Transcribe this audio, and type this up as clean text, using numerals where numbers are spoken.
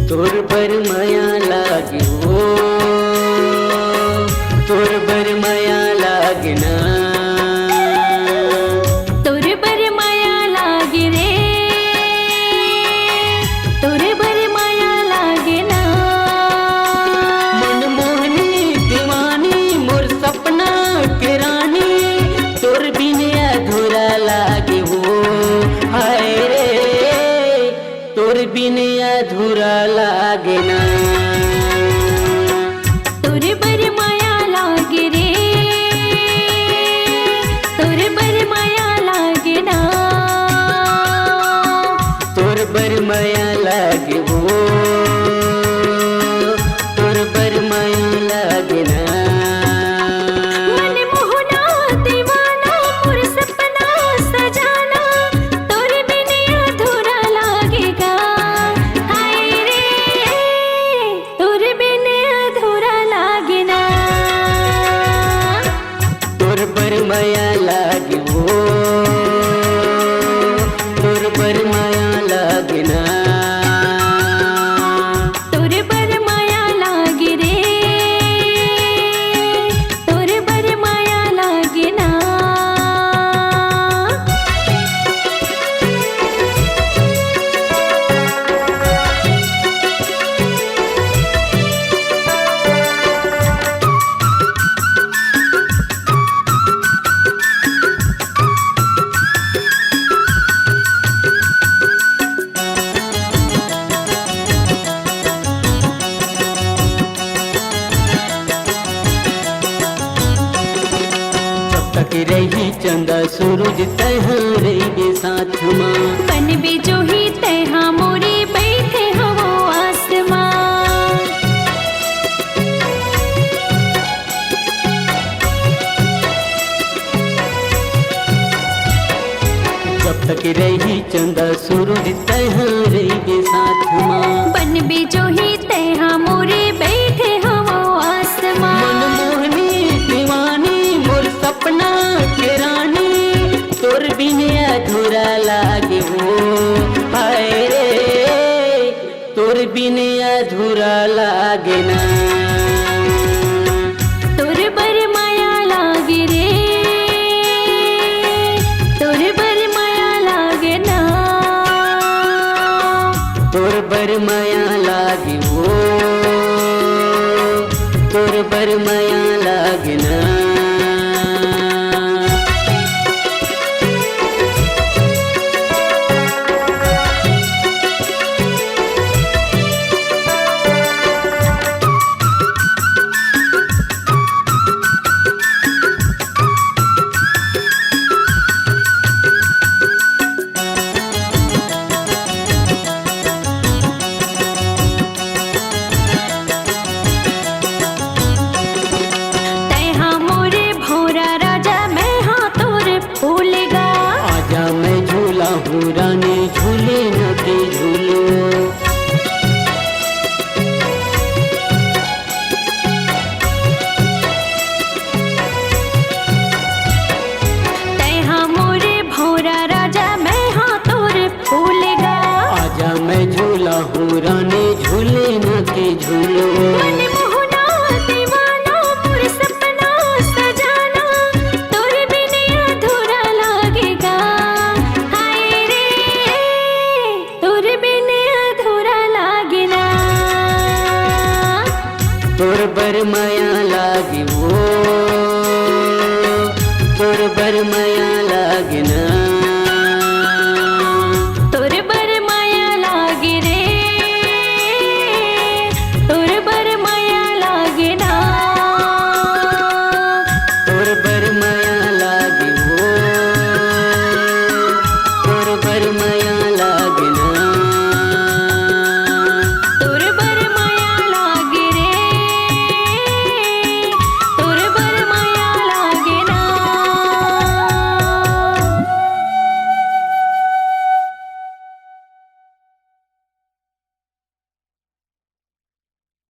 तोर बर माया लागे हो, तोर बर माया लागे ना, तोर बर माया लागे रे, तोर बर माया लागे ना। मनमोहनी दीवानी मोर सपना के रानी, तोर बिन अधूरा लागे हो, हाय रे तोर बिन अधूरा लागे ना। तोर बर माया लागे रे, तोर बर माया लागे ना। तोर बर माया लागे हो, तोर बर माया लागे ना। मनमोहना दीवाना मोर सपना सजाना, तोर बिन अधूरा लागेगा, हाय रे तोर बिन अधूरा लागे ना। तोर बर माया लागे हो, तोर बर माया लागे ना। तोर बर माया लागे रे, तोर बर माया लागे ना। जब तक रही चंदा सूरज तहाँ रही साथ माँ, बन जो ही तैहा मोरे बैठे हवो आसमां। जब तक रही चंदा सूरज तहाँ रही साथ माँ। बन जो ही तैहा मोरे बैठे हवो आसमां। मनमोहनी दीवानी मोर सपना के रानी, तोर बिन अधूरा लागे हो, हाय रे तोर बिन अधूरा लागे ना। तोर बर माया लागे रे, तोर बर माया लागे ना। तोर बर माया लागे हो, तोर बर माया लागे ना। तैहा मोरे भौरा राजा मैं हाँ तोर फूलेगा। आजा मैं झूला हूँ रानी, झूले न के झूलो। तैहा मोरे भौरा राजा मैं हाँ तोर फूलेगा। आजा मैं झूला हूँ रानी, झूले न के झूलो। मनमोहना दीवाना मोर सपना सजाना, तोर बिन अधूरा लागेगा, हाय रे तोर बिन अधूरा लागे ना। तोर बर माया लागे हो,